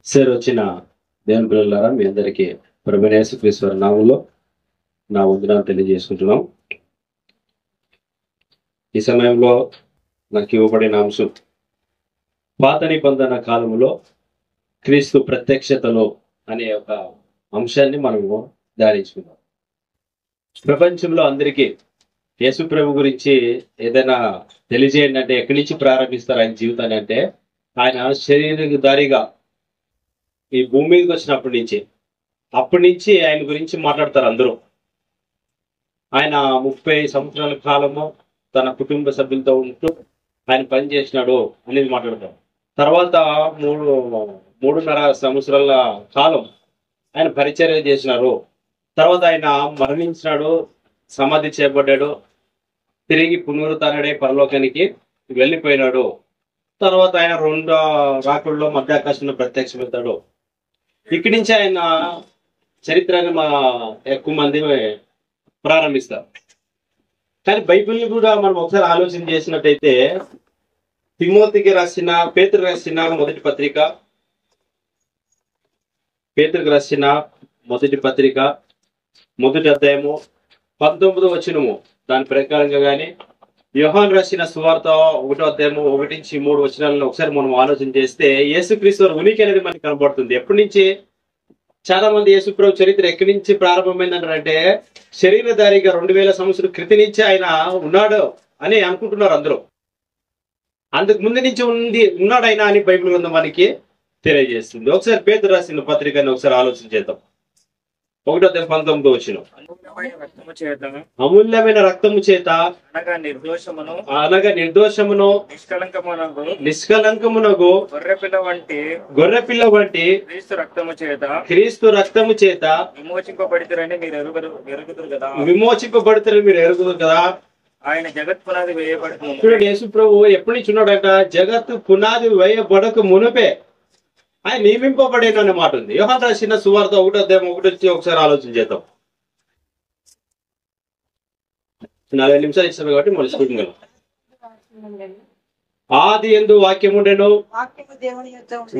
Sir వచ్చిన దేవుని పిల్లలారా మీ అందరికీ ప్రభువైన యేసుక్రీస్తు వారి నామములో నా వందనాలు తెలియజేసుకుంటున్నాం. ఈ సమయంలో నాకు ఇవ్వబడిన అంశం పాత నిబంధన కాలంలో క్రీస్తు ప్రత్యక్షతలో అనే ఒక అంశాన్ని మనము ధ్యానించుకుందాం. ప్రపంచంలో అందరికీ యేసు ప్రభు గురించి ఏదైనా తెలియజేయండి అంటే ఎక్కడి నుంచి ప్రారంభిస్తారు ఆయన జీవితాన్ని అంటే ఆయన శరీరధారిగా ఈ భూమి మీదకి వచ్చినప్పటి నుంచి ఆయన గురించి మాట్లాడతారు అందరూ. ఆయన 30 సంవత్సరాల కాలము తన కుటుంబ సభ్యులతో ఉంటూ ఆయన పని చేసినాడు అనేది మాట్లాడతారు. తర్వాత 3.5 సంవత్సరాల కాలం ఆయన పరిచర్య చేసినారు. తర్వాత ఆయన మరణించినాడు, సమాధి చేయబడ్డాడు, తిరిగి పునరుత్థానుడై పరలోకానికి వెళ్ళిపోయినాడు. తర్వాత ఆయన 2 రాకుల్లో మధ్యాకాశంలో ప్రత్యక్షమవుతాడు. ఇక్కడి నుంచి ఆయన చరిత్రని ఎక్కువ మంది ప్రారంభిస్తారు. కానీ బైబిల్ని కూడా మనం ఒకసారి ఆలోచన చేసినట్టయితే పేతురుకి రాసిన మొదటి పత్రిక మొదటి అధ్యాయము 19వ వచనము దాని ప్రకారంగా కానీ యోహాను రాసిన సువార్త 1వ అధ్యాయము 1-3 వచనాలను ఒకసారి మనం ఆలోచన చేస్తే యేసుక్రీస్తు వారి ఉనికి అనేది మనకి కనబడుతుంది. ఎప్పటి నుంచి చాలా మంది యేసుప్రభు చరిత్ర ఎక్కడి నుంచి ప్రారంభమైందంటే శరీరధారిగా 2000 సంవత్సరాల క్రితం నుంచి ఆయన ఉన్నాడు అని అనుకుంటున్నారు అందరూ. అందుకు ముందు నుంచి ఉన్నాడు ఆయన అని బైబిల్ గ్రంథం మనకి తెలియజేస్తుంది. ఒకసారి పేతురు రాసిన పత్రికని ఒకసారి ఆలోచన చేద్దాం. 1వ అధ్యాయం 19వ వచనం అమూల్యమైన రక్తము చేత అనగా నిర్దోషమును నిష్కలంకమునగు గొర్రెపిల్ల వంటి క్రీస్తు రక్తము చేత విమోచింపబడితేరని మీరు ఎరుగుదురు కదా. ఆయన జగత్ పునాది వేయబడక చూడండి, యేసు ప్రభు ఎప్పటి నుంచి ఉన్నాడంట? జగత్తు పునాది వేయబడక మునుపే ఆయన నియమింపబడేను అనే మాట ఉంది. యోహాను రాసిన సువార్త 1వ అధ్యాయం 1 ఒకసారి ఆలోచన చేద్దాం. 4 నిమిషాలు ఇస్తాను కాబట్టి మళ్ళీ స్పీకింగ్. ఆది యందు వాక్యము ఉండెను,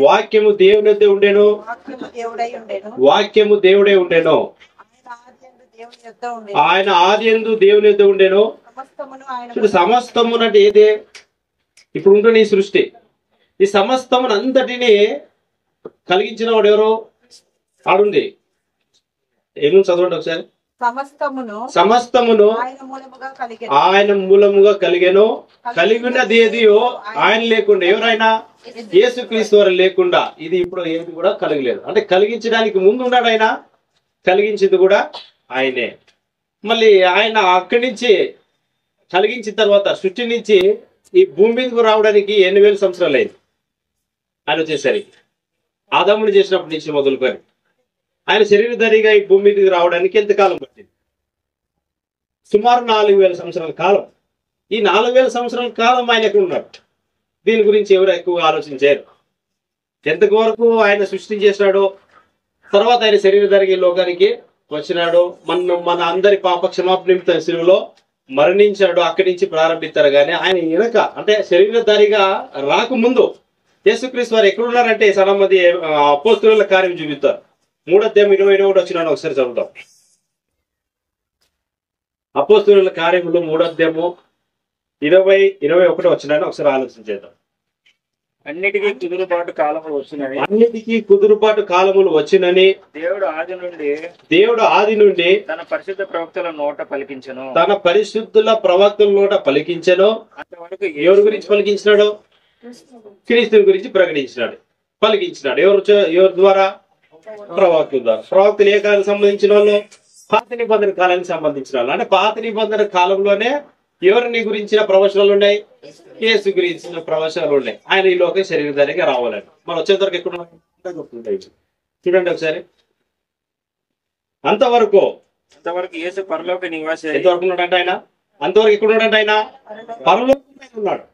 వాక్యము దేవుని యొద్ద ఉండెను, వాక్యము దేవుడే ఉండెను. ఆయన ఆది యందు దేవుని యొద్ద ఉండెను. సమస్తమును అంటే ఏదే ఇప్పుడు ఉంటుంది ఈ సృష్టి. ఈ సమస్తమును అంతటిని కలిగించిన వాడు ఎవరు? ఆడుంది. ఏమో చదవండి ఒకసారి. సమస్తమును ఆయన మూలముగా కలిగెను, కలిగినది ఏదియో ఆయన లేకుండా, ఎవరైనా యేసుక్రీస్తు వారు లేకుండా ఇది ఇప్పుడు ఏది కూడా కలిగలేదు. అంటే కలిగించడానికి ముందు ఉన్నాడు ఆయన, కలిగించింది కూడా ఆయనే. మళ్ళీ ఆయన అక్కడి నుంచి కలిగించిన తర్వాత సృష్టి నుంచి ఈ భూమి మీదకు రావడానికి 8,000 సంవత్సరాలు అయింది. ఆయన వచ్చేసరికి ఆదాముని చేసినప్పటి నుంచి మొదలుకొని ఆయన శరీరధారిగా ఈ భూమి మీదకి రావడానికి ఎంతకాలం పట్టింది? సుమారు 4,000 సంవత్సరాల కాలం. ఈ 4,000 సంవత్సరాల కాలం ఆయన ఎక్కడ ఉన్నాడు? దీని గురించి ఎవరు ఎక్కువ ఆలోచించారు. ఎంతవరకు ఆయన సృష్టి చేసినాడో, తర్వాత ఆయన శరీరధారిగా ఈ లోకానికి వచ్చినాడు, మన అందరి పాప క్షమాపణ నిమిత్తం శిలువలో మరణించాడు. అక్కడి నుంచి ప్రారంభిస్తారు. కానీ ఆయన వెనక అంటే శరీరధారిగా రాకముందు యేసుక్రీస్తు వారు ఎక్కడున్నారంటే చాలా మంది అపోస్తలుల కార్యం చూపిస్తారు. 3వ అధ్యాయం 21 వచ్చినాడు, ఒకసారి చదువుతాం. అపోస్తలుల కార్యములు 3వ అధ్యాయము 20-21 వచ్చినాను ఒకసారి ఆలోచన చేద్దాం. అన్నిటికీ కుదురుబాటు కాలములు వచ్చినని దేవుడు ఆది నుండి తన పరిశుద్ధ ప్రవక్తల నోట పలికించెను. అంతవరకు ఎవరి గురించి పలికించినాడు? క్రీస్తు గురించి ప్రకటించినాడు, పలికించినాడు. ఎవరి ద్వారా? ప్రవక్తుల ద్వారా. ప్రవక్తలు ఏ కాలానికి సంబంధించిన వాళ్ళు? పాత నిబంధన కాలానికి సంబంధించిన వాళ్ళు. అంటే పాత నిబంధన కాలంలోనే ఎవరిని గురించిన ప్రవచనాలు ఉన్నాయి? యేసు గురించిన ప్రవచనాలు ఉన్నాయి. ఆయన ఈ లోక శరీరధారిగా రావాలని. మనం వచ్చేంతవరకు ఎక్కడ చూడండి ఒకసారి. అంతవరకు యేసు పరలోక నివాసి. ఎంతవరకు ఉన్నాడంటే ఆయన? అంతవరకు ఎక్కడ ఉన్నాడంటే ఆయన పరలోకంలో ఉన్నాడు.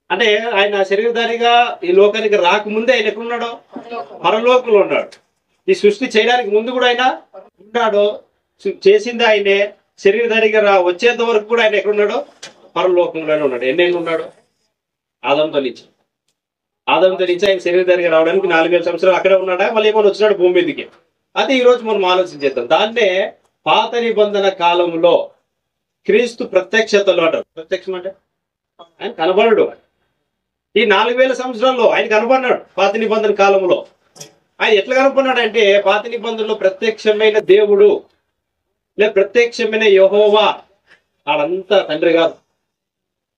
అంటే ఆయన శరీరధారిగా ఈ లోకానికి రాకముందే ఆయన ఎక్కడున్నాడు? పరలోకంలో ఉన్నాడు. ఈ సృష్టి చేయడానికి ముందు కూడా ఆయన ఉన్నాడు, చేసింది ఆయనే. శరీరధారిగా వచ్చేంత వరకు కూడా ఆయన ఎక్కడున్నాడు? పరలోకంలోనే ఉన్నాడు. ఎన్నేళ్ళు ఉన్నాడు? ఆదాముతో నుంచి ఆదాముతో నుంచి ఆయన శరీరధారిగా రావడానికి 4000 సంవత్సరాలు అక్కడే ఉన్నాడా, మళ్ళీ ఏమైనా వచ్చినాడు భూమి మీదకి. అది ఈ రోజు మనం ఆలోచించేద్దాం. దాన్నే పాత నిబంధన కాలంలో క్రీస్తు ప్రత్యక్షతలో అంటారు. ప్రత్యక్షం అంటే ఆయన కనబడడు. ఈ 4000 సంవత్సరాల్లో ఆయన కనబడినాడు. పాత నిబంధన కాలంలో ఆయన ఎట్లా కనపడినాడు అంటే, పాత నిబంధనలో ప్రత్యక్షమైన దేవుడు లేదా ప్రత్యక్షమైన యెహోవా, ఆడంతా తండ్రి కాదు.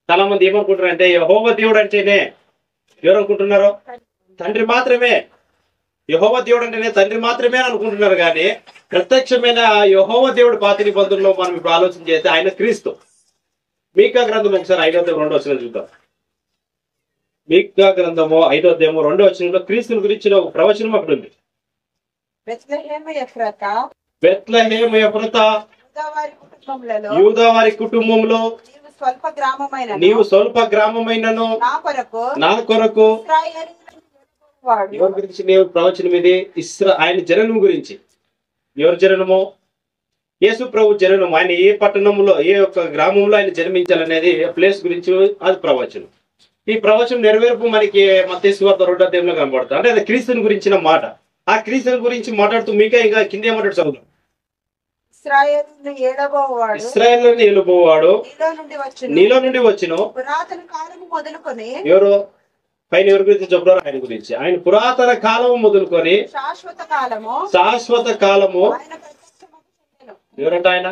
చాలా మంది ఏమనుకుంటారు అంటే, యెహోవా దేవుడు అంటేనే ఎవరు అనుకుంటున్నారు? తండ్రి మాత్రమే. యెహోవా దేవుడు అంటేనే తండ్రి మాత్రమే అనుకుంటున్నారు. కానీ ప్రత్యక్షమైన యెహోవా దేవుడు పాత నిబంధనలో మనం ఇప్పుడు ఆలోచన చేస్తే ఆయన క్రీస్తు. మీకా గ్రంథం ఒకసారి 5వ అధ్యాయం 2వ వచనం చూద్దాం. మీకా గ్రంథము 5వ అధ్యాయం 2వ వచనంలో క్రీస్తుని గురించిన ఒక ప్రవచనం అక్కడ ఉంది. బెత్లెహేము ఎఫ్రాతా, బెత్లెహేము ఎఫ్రాతా, యూదా వారి కుటుంబంలో నీవు స్వల్ప గ్రామమైనను నా కొరకు. ఎవరి గురించి నీవు ప్రవచనం ఇది? ఆయన జననం గురించి. ఎవరి జననము? యేసు ప్రభు జననం. ఆయన ఏ పట్టణంలో, ఏ ఒక్క గ్రామంలో ఆయన జన్మించాలనేది ప్లేస్ గురించి అది ప్రవచనం. ఈ ప్రవచనం నెరవేర్పు మనకి మత్తయి సువార్త 2వ అధ్యాయంలో కనబడుతుంది. అంటే అది క్రీస్తుని గురించిన మాట. ఆ క్రీస్తుని గురించి మాట్లాడుతూ మీకా ఇంకా కింద ఏమంటాడు చదువు. ఇశ్రాయేలుని ఏలుబోవాడు నీలో నుండి వచ్చును. పురాతన కాలము మొదలుకొని ఎవరు పైన ఎవరి గురించి చెప్తారు? ఆయన గురించి. ఆయన పురాతన కాలము మొదలుకొని శాశ్వత కాలము. ఎవరంట ఆయన?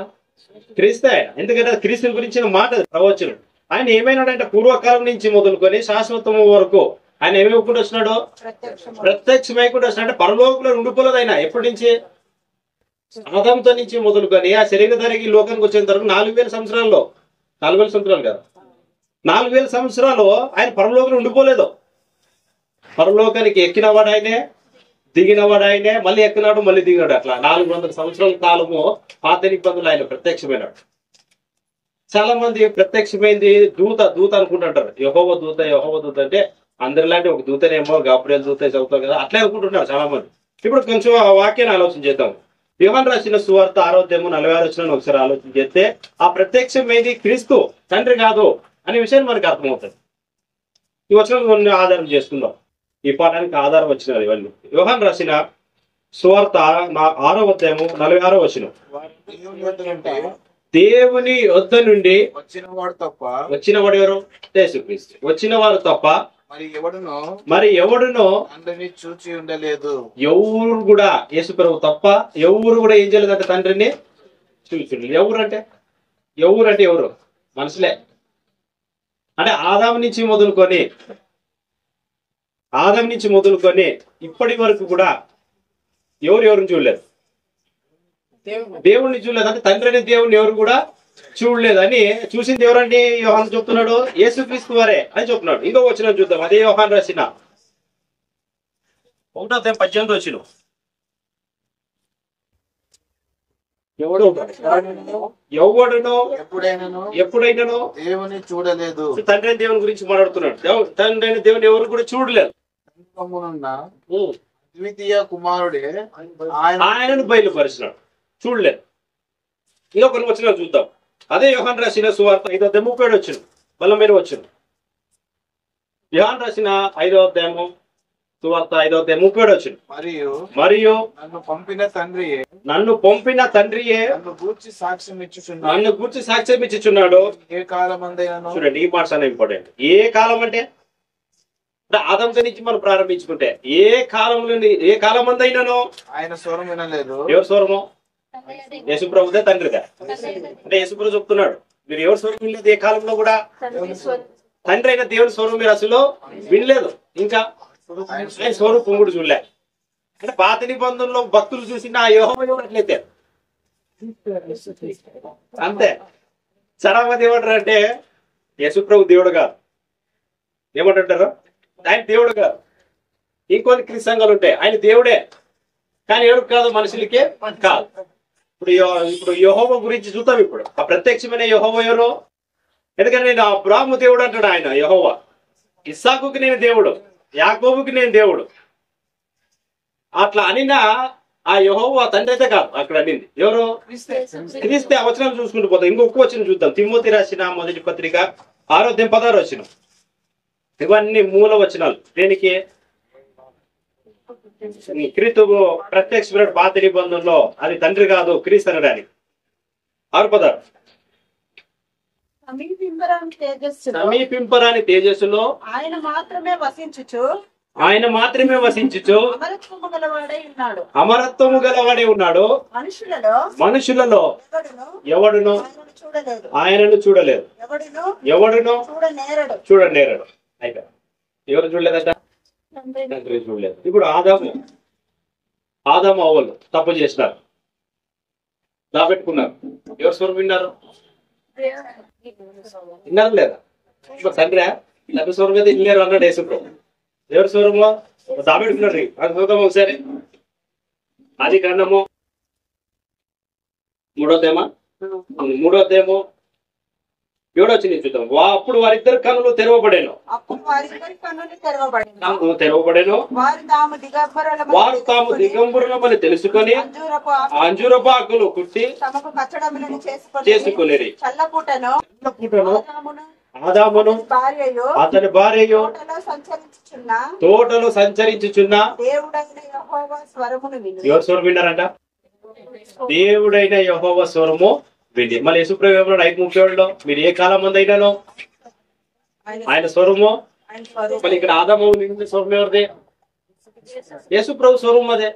క్రీస్తు. ఆయన ఎందుకంటే క్రీస్తుని గురించిన మాట ప్రవచనం. ఆయన ఏమైనాడంటే పూర్వకాలం నుంచి మొదలుకొని శాశ్వతము వరకు ఆయన ఏమైకుండా వచ్చినాడు? ప్రత్యక్షమైకుండా వచ్చినాడు. అంటే పరలోకంలో ఉండిపోలేదు ఆయన. ఎప్పటి నుంచి? ఆదాముతో నుంచి మొదలుకొని ఆ శరీరధారికి లోకానికి వచ్చేంత వరకు 4000 సంవత్సరాల్లో, 4000 సంవత్సరాలు కదా, 4000 సంవత్సరాలు ఆయన పరలోకంలో ఉండిపోలేదు. పరలోకానికి ఎక్కినవాడు ఆయనే, దిగినవాడు ఆయనే, మళ్ళీ ఎక్కినాడు మళ్ళీ దిగినాడు. అట్లా 400 సంవత్సరాల కాలము పాత నిబంధనలు ఆయన ప్రత్యక్షమైనాడు. చాలా మంది ప్రత్యక్షమైంది దూత దూత అనుకుంటుంటారు. యెహోవా దూత, యెహోవా దూత అంటే అందరిలాంటి ఒక దూతనేమో, గాబ్రియల్ దూత చదువుతాం కదా, అట్లే అనుకుంటున్నారు చాలా మంది. ఇప్పుడు కొంచెం ఆ వాక్యాన్ని ఆలోచన చేద్దాం. యోహాను రాసిన సువార్త 6వ అధ్యాయం 46వ వచనాన్ని ఒకసారి ఆలోచన చేస్తే ఆ ప్రత్యక్షమైంది క్రీస్తు, తండ్రి కాదు అనే విషయాన్ని మనకు అర్థమవుతుంది. ఈ వచనం కొన్ని ఆధారం చేసుకుందాం. ఈ పాఠానికి ఆధారం వచ్చినది ఇవన్నీ. యోహాను రాసిన సువార్త 6వ అధ్యాయం 46వ వచనం. దేవుని వద్ద నుండి వచ్చినవాడు ఎవరు? యేసుక్రీస్తు. వచ్చిన వారు తప్ప మరి ఎవడునో తండ్రిని చూచి ఉండలేదు. ఎవరు కూడా, యేసు ప్రభు తప్ప ఎవరు కూడా ఏం చేయలేదంటే తండ్రిని చూసి. ఎవరంటే ఎవరు? మనుషులే. అంటే ఆదాం నుంచి మొదలుకొని ఇప్పటి వరకు కూడా ఎవరిని చూడలేదు? దేవుణ్ణి చూడలేదు. అంటే తండ్రి అనే దేవుణ్ణి ఎవరు కూడా చూడలేదని. చూసింది ఎవరండి? యోహాను చెప్తున్నాడు, యేసుక్రీస్తు వారే అని చెప్తున్నాడు. ఇంకో వచనం చూద్దాం. అదే యోహాను రాసిన 1వ అధ్యాయం 18వ వచనం. ఎవడునో ఎప్పుడైనానో దేవుని చూడలేదు. తండ్రి అయిన దేవుని గురించి మాట్లాడుతున్నాడు. తండ్రి అయిన దేవుని ఎవరు కూడా చూడలేదు. ద్వితీయ కుమారుడే ఆయనను బయలుపరిచినాడు, చూడలేదు. ఇంకా కొన్ని వచనాలు చూద్దాం. అదే యోహాను రాసిన సువార్త 5వ అధ్యాయం 37వ వచనం. మళ్ళీ మీరు వచ్చాను. యోహాను రాసిన 5వ అధ్యాయం సువార్త 5వ అధ్యాయం 37వ వచనం. మరియు నన్ను పంపిన తండ్రియే నన్ను గూర్చి సాక్ష్యం ఇచ్చుచున్నాడు. ఏ కాలమందైనను. చూడండి, ఈ మాట చాలా ఇంపార్టెంట్. ఏ కాలం అంటే ఆదాము నుంచి మనం ప్రారంభించుకుంటే ఏ కాలం అందైనానో ఆయన స్వరం వినలేదు. ఎవరు స్వరము? యేసుప్రభుదే తండ్రిగా. అంటే యేసుప్రభు చెప్తున్నాడు, మీరు ఎవరు స్వరం వినలేదు ఏ కాలంలో కూడా. తండ్రి అయిన దేవుని స్వరం మీరు అసలు వినలేదు. ఇంకా ఆయన స్వరూపం కూడా చూడలే. అంటే పాత నిబంధనలో భక్తులు చూసిన ఆ యెహోవా ఎవరట్లయితే అంతే. చాలా మంది ఏమంటారు అంటే యేసుప్రభు దేవుడు కాదు. ఏమంటారు? ఆయన దేవుడు కాదు. ఇంకొన్ని క్రీస్తు సంఘాలు ఉంటాయి, ఆయన దేవుడే కానీ ఎవరు కాదు, మనుషులకే కాదు. ఇప్పుడు యెహోవా గురించి చూద్దాం. ఇప్పుడు ఆ ప్రత్యక్షమైన యెహోవా ఎవరు? ఎందుకంటే నేను అబ్రాహాము దేవుడు అంటాడు ఆయన యెహోవా. ఇస్సాకుకి నేను దేవుడు, యాకోబుకి నేను దేవుడు. అట్లా అనిన ఆ యెహోవా తండ్రి అయితే కాదు అక్కడ అనింది. ఎవరు? క్రీస్తే. ఆ వచనం చూసుకుంటూ పోతాం. ఇంకొక వచనం చూద్దాం. తిమోతి రాసిన మొదటి పత్రిక 6వ అధ్యాయం 16వ వచనం. ఇవన్నీ మూల వచనాలు. దేనికి? క్రీస్తుకు ప్రత్యక్ష పాత నిబంధనలో అది తండ్రి కాదు క్రీస్తు అనడానికి. 6 పదాలు. సమీపింపరాని తేజస్సులో ఆయన మాత్రమే వసించుచు అమరత్వము గలవాడే ఉన్నాడు. మనుషులలో ఎవడును ఆయనను చూడలేదు, ఎవడును చూడనేరడు. అయితే ఎవరు చూడలేదట? తండ్రి చూడలేదు. ఇప్పుడు ఆదాము అవ్వలు తప్పు చేసినారు, దాబెట్టుకున్నారు. ఎవరు స్వరం విన్నారు? విన్నారు లేదా? ఇప్పుడు తండ్రి స్వరం మీద ఇల్లేరు అన్నాడు యేసుప్రభు. ఎవరి స్వరంలో దాబెట్టుకున్నాడు? అది చూద్దాం ఒకసారి. ఆది కాండము 3వ అధ్యాయము 7వ వచనం చూద్దాం. అప్పుడు వారిద్దరు కన్నులు తెరవబడేను. వారు తాము దిగంబరులమని తెలుసుకొని అంజూరపు ఆకులు కుట్టి చేసుకునేది. ఆదామును అతని భార్యయు తోటలో సంచరించుచున్న ఎవరు స్వరం విన్నారంట? దేవుడైన యెహోవా స్వరము విని. మళ్ళీ యేసుప్రభు 5:37 మీరు ఏ కాలం మంది అయినానో ఆయన స్వరము. మళ్ళీ ఇక్కడ ఆదాము స్వరం ఎవరిదే? యేసుప్రభు స్వరం అదే.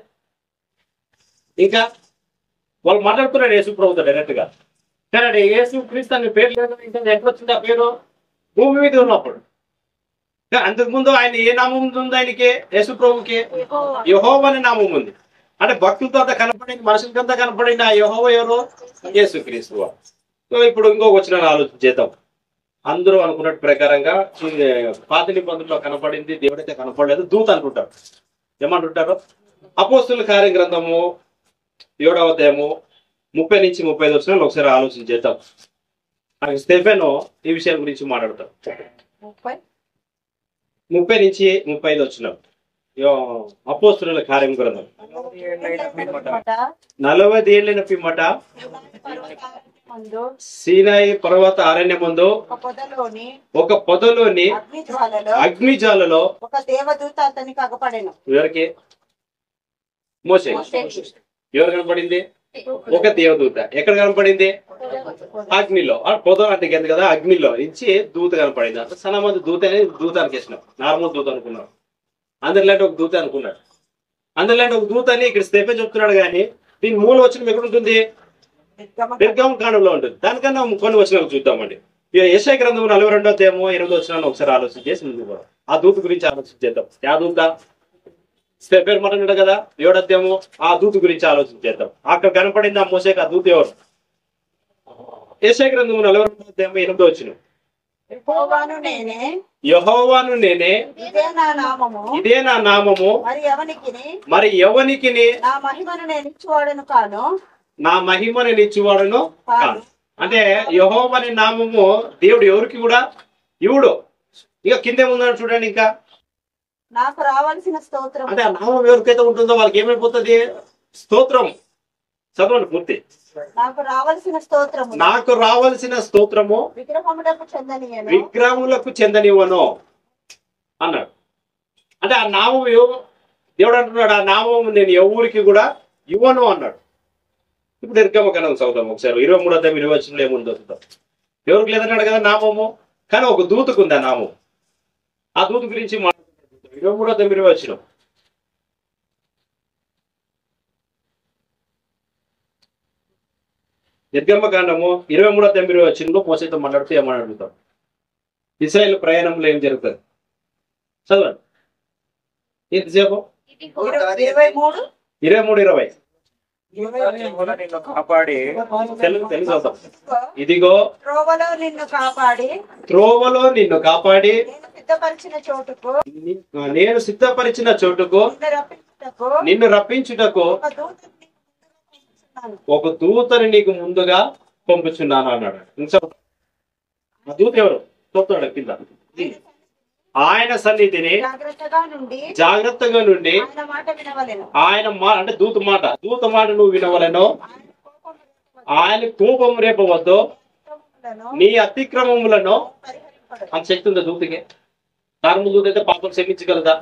ఇంకా వాళ్ళు మాట్లాడుతున్నారు యేసుప్రభుతో డైరెక్ట్ గా. కానీ యేసు క్రీస్తు అనే పేరు లేదు. ఇంకా ఎక్కడ వచ్చింది ఆ పేరు? భూమి మీద ఉన్నప్పుడు. అంతకుముందు ఆయన ఏ నామం ఉంది? ఆయనకి యేసుప్రభుకి యెహోవా అనే నామం ఉంది. అంటే భక్తులతో అంతా కనపడింది, మనుషులకంతా కనపడింది ఆ యెహోవా ఎవరు? యేసుక్రీస్తు. సో ఇప్పుడు ఇంకొక వచ్చిన ఆలోచన చేద్దాం. అందరూ అనుకున్నట్టు ప్రకారంగా పాత నిబంధనలో కనపడింది దేవుడైతే కనపడలేదు, దూత అనుకుంటారు. ఏమంటుంటారు? అపోస్తుల కార్య గ్రంథము 7వ అధ్యాయము 30 నుంచి 35 వచనాలు ఒకసారి ఆలోచన చేద్దాం. స్టెఫెను ఈ విషయం గురించి మాట్లాడతాం. 30 నుంచి 35 వచనాలు అపోస్తుల కార్యం గ్రంథం. 40 ఏళ్ళైన పిమ్మట సీనాయి పర్వత అరణ్యమందు ఒక పొదలోని అగ్నిజ్వాలలో ఒక దేవదూత అతనికి అగపడెను. ఎవరికి? మోషే. ఎవరు కనపడింది? ఒక దేవదూత. ఎక్కడ కనపడింది? అగ్నిలో. పొద అంటే కదా, అగ్నిలో నుంచి దూత కనపడింది. అంటే చాలా మంది దూత అనేది దూత అనికేసినాం, నార్మల్ దూత అనుకున్నాం. అందరిలాంటి ఒక దూత అనుకున్నాడు. అందరిలాంటి ఒక దూత అని ఇక్కడ స్టెఫెన్ చెప్తున్నాడు. కానీ దీని మూల వచనం ఎక్కడ ఉంటుంది? నిర్గమ కాండంలో ఉంటుంది. దానికన్నా కొన్ని వచనాలు చూద్దామండి. యెషయా గ్రంథం 42వ అధ్యాయము 8వ వచనాన్ని ఒకసారి ఆలోచన చేసి ముందుకు ఆ దూత గురించి ఆలోచన చేద్దాం. ఆ దూత స్టెఫెన్ మాట్లాడాడు కదా 7వ అధ్యాయము, ఆ దూత గురించి ఆలోచన చేద్దాం. అక్కడ కనపడింది ఆ మోషేకి ఆ దూత ఎవరు? యెషయా గ్రంథం 42వ అధ్యాయము 8వ వచనం. యెహోవాను నేనే, ఇదే నా నామము, మరి ఎవనికిని నా మహిమను నేను ఇచ్చువాడను కాను. అంటే యెహోవా అనే నామము దేవుడు ఎవరికి కూడా ఇవుడు. ఇక కిందే ఉందని చూడండి. ఇంకా నాకు రావాల్సిన స్తోత్రం అంటే ఆ నామం ఎవరికైతే ఉంటుందో వాళ్ళకి ఏమైపోతుంది? స్తోత్రం. చదవండి పూర్తి. నాకు రావాల్సిన స్తోత్రము విగ్రహములకు చెందనివ్వను అన్నాడు. అంటే ఆ నామం దేవుడు అంటున్నాడు, ఆ నామం నేను ఎవరికి కూడా ఇవ్వను అన్నాడు. ఇప్పుడు నిర్గమకాండం చదువుతాం ఒకసారి. 23వ అధ్యాయం 20వ వచనంలో ఏముందో చూద్దాం. ఎవరికి లేదన్నాడు కదా నామము, కానీ ఒక దూతకు ఉంది ఆ నామం. ఆ దూత గురించి మాట్లాడుతున్నాడు. 23వ అధ్యాయం 20వ వచనం. నిర్గమకాండము 23వ అధ్యాయం 20వ వచనంలో మోసేతో మాట్లాడుతూ ఏమని అడుగుతాం? ఇశ్రాయేలు ప్రయాణంలో ఏం జరుగుతుంది? చదవండి. ఎంతసేపు? 23:20. నిన్ను కాపాడి తెలుసు. ఇదిగో త్రోవలో నిన్ను కాపాడి నేను సిద్ధపరిచిన చోటుకు నిన్ను రప్పించుటకు ఒక దూతని నీకు ముందుగా పంపుచున్నాను అన్నాడు. ఆ దూత ఎవరు? చూస్తాడు కింద. ఆయన సన్నిధిని జాగ్రత్తగా నుండి ఆయన అంటే దూత మాట నువ్వు వినవలెను. ఆయన కోపం రేపవద్దు, నీ అతిక్రమములను. అంత శక్తి ఉందా దూతకి? నార్మల్ దూత అయితే పాపం క్షమించగలదా?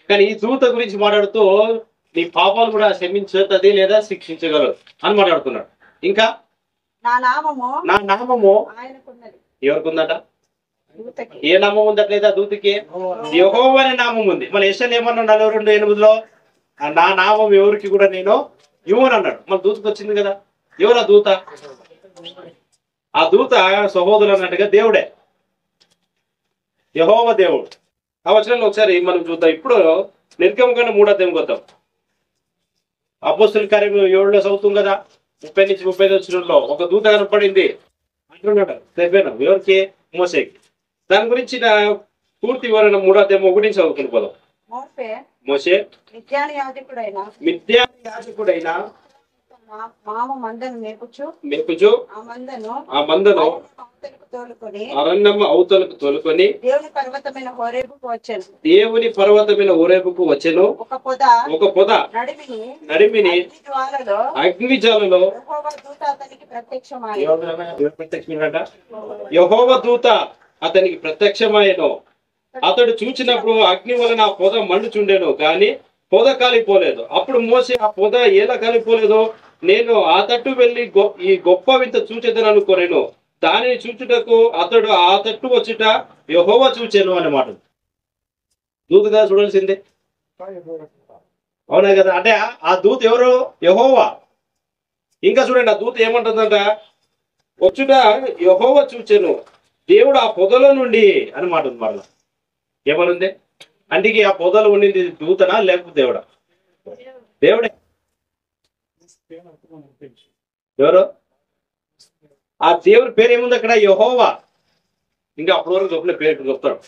కానీ ఈ దూత గురించి మాట్లాడుతూ నీ పాపాలు కూడా క్షమించుతుంది లేదా శిక్షించగలదు అని మాట్లాడుతున్నాడు. ఇంకా నా నామము నా నామము ఆయనకున్నది. ఎవరికుందట? దూతకి. ఏ నామం ఉందట్లేదా దూతకి? యెహోవా అనే నామం ఉంది. మన యెషయా ఏమన్నా 42:8 నా నామం ఎవరికి కూడా నేను ఇవ్వను అన్నాడు. మన దూతకు వచ్చింది కదా. ఎవరా దూత? ఆ దూత సహోదరులు అన్నట్టుగా దేవుడే, యెహోవా దేవుడు. ఆ వచనంలో ఒకసారి మనం చూద్దాం. ఇప్పుడు నిర్గమకాండం 3వ అధ్యాయం కొద్దాం. అపోస్తుల కార్యం 7లో చదువుతాం కదా, 30 నుంచి 35 వచనంలో ఒక దూత కనపడింది అంటున్నాడు చెప్పాను ఎవరికి? మోసేకి. దాని గురించి నా పూర్తి వివరణ 3వ అధ్యాయం 1 నుంచి చదువుకుని పోదాం. మోసే మిద్యాను యాజకుడైన మామ మందను మేపుచు ఆ మందను అరణ్యం అవతలకు తోలుకొని దేవుని పర్వతమైన హోరేబుకు వచ్చెను. ఒక పొద నడిమిని అగ్ని జ్వాలలో యెహోవా దూత అతనికి ప్రత్యక్షమాయెను. అతడు చూచినప్పుడు అగ్ని వలన ఆ పొద మండుచుండెను, కానీ పొద కాలిపోలేదు. అప్పుడు మోసే ఆ పొద ఎలా కాలిపోలేదో నేను ఆ తట్టు వెళ్లి ఈ గొప్ప వింత చూచెదను అనుకోనేను. దానిని చూచుటకు అతడు ఆ తట్టు వచ్చుట యెహోవా చూచెను అన్నమాట. దూతగా చూడాల్సిందే, అవునా కదా? అంటే ఆ దూత ఎవరు? యెహోవా. ఇంకా చూడండి, ఆ దూత ఏమంటుందంట? వచ్చుట యెహోవా చూచెను, దేవుడు ఆ పొదలో నుండి అని మాట ఉంది. మరలా ఏమనుంది అంటే ఆ పొదలో ఉండింది దూతనా లేకపోతే దేవుడా? దేవుడే. ఎవరు? ఆ దేవుడి పేరు ఏముంది అక్కడ? యెహోవా. ఇంకా అప్పటి వరకు చెప్పిన పేరు చెప్తాడు.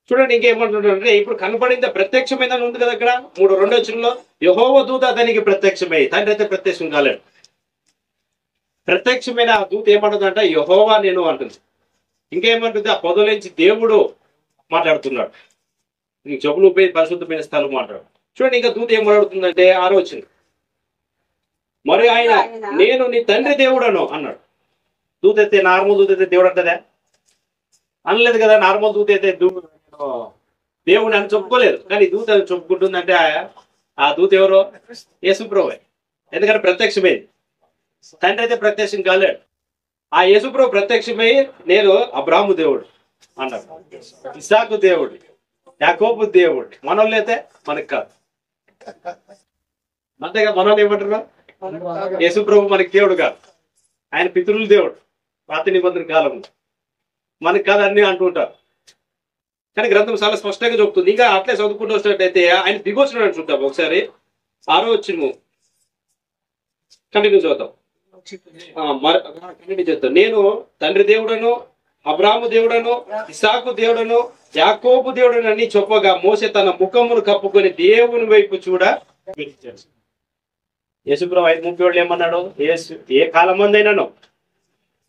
చూడండి ఇంకేమంటుంటే, ఇప్పుడు కనపడింది ప్రత్యక్షమైందని ఉంది కదా అక్కడ 3:2 వచనంలో. యెహోవా దూత అతనికి ప్రత్యక్షమై, తండ్రి అయితే ప్రత్యక్షం కాలేడు. ప్రత్యక్షమైన ఆ దూత ఏమంటుందంట? యెహోవా నేను అంటుంది. ఇంకేమంటుంది? ఆ పొదలోంచి దేవుడు మాట్లాడుతున్నాడు. నీకు చెవులు పరిశుద్ధమైన స్థలం మాట్లాడు. చూడండి ఇంకా దూత ఏం మాట్లాడుతుందంటే 6వ వచనం, మరి ఆయన నేను నీ తండ్రి దేవుడను అన్నాడు. దూత అయితే నార్మల్ దూత అయితే దేవుడు అంటదా? అనలేదు కదా. నార్మల్ దూత అయితే దేవుడు అని చెప్పుకోలేదు. కానీ దూత చెప్పుకుంటుందంటే ఆ దూత ఎవరో? యేసుప్రభువే. ఎందుకంటే ప్రత్యక్షమైంది. తండ్రి అయితే ప్రత్యక్షం కాలేడు. ఆ యేసుప్రభు ప్రత్యక్షమై నేను అబ్రాహాము దేవుడు అన్నాడు, ఇస్సాకు దేవుడు, యాకోబు దేవుడు. మనోళ్ళు అయితే మనకు కాదు. అంతేగా మనోళ్ళు ఏమంటారు? యేసుప్రభు మనకి దేవుడు కాదు, ఆయన పితరుల దేవుడు. పాత నిబంధన కాలంలో మనకు కాదు అన్ని అంటుంటారు. కానీ గ్రంథం చాలా స్పష్టంగా చెప్తుంది. ఇంకా అట్లే చదువుకుంటూ వచ్చినట్టయితే ఆయన దిగొచ్చినాడు చూద్దాం ఒకసారి. 6వ వచనం కంటిన్యూ చూద్దాం. నేను తండ్రి దేవుడను, అబ్రాహాము దేవుడను, ఇస్సాకు దేవుడను, యాకోబు దేవుడను అని చెప్పగా మోసే తన ముఖమును కప్పుకొని దేవుని వైపు చూడ యేసుప్రభు 5:37 ఏమన్నాడు? ఏ కాలం మందైనాను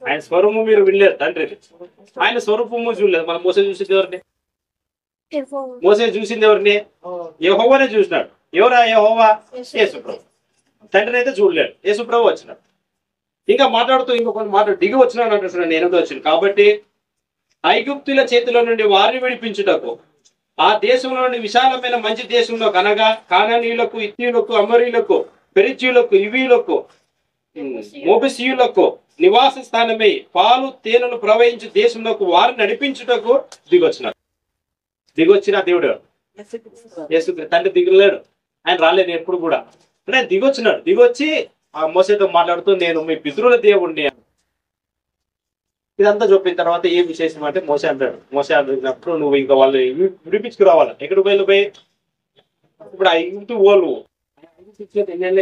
ఆయన స్వరూపము మీరు వినలేదు, తండ్రిని ఆయన స్వరూపము చూడలేదు. మనం మోసే చూసింది ఎవరిని? మోసే చూసింది ఎవరిని? యెహోవానే చూసినాడు. ఎవరా యెహోవా? యేసుప్రభు. తండ్రిని అయితే చూడలేడు, యేసుప్రభు వచ్చినాడు. ఇంకా మాట్లాడుతూ ఇంకొక మాట దిగి వచ్చినాడు అంటున్నాడు. 8వ వచనం, కాబట్టి ఐగుప్తుల చేతిలో నుండి వారిని విడిపించుటకు ఆ దేశంలో నుండి విశాలమైన మంచి దేశంలో కనగా కానానీయులకు, ఇత్తీయులకు, అమరీయులకు, పెరిజ్జీయులకు, ఇవీయులకు, మోబిసీయులకు నివాస స్థానమై పాలు తేనెలు ప్రవహించు దేశంలోకి వారిని నడిపించుటకు దిగొచ్చినాడు. దిగొచ్చిన దేవుడు యేసు. తండ్రి దిగలేడు, ఆయన రాలేదు ఎప్పుడు కూడా. ఆయన దిగొచ్చినాడు. దిగొచ్చి ఆ మోసేతో మాట్లాడుతూ నేను మీ పితరుల దేవుణ్ణి. ఇదంతా చెప్పిన తర్వాత ఏం విశేషం అంటే మోసే అంటాడు. మోసే అడిగినప్పుడు నువ్వు ఇంకా వాళ్ళు విడిపించుకురావాలి. ఎక్కడికి పోయి ఇప్పుడు ఐగుప్తు ఓలు ఎన్నేళ్ళు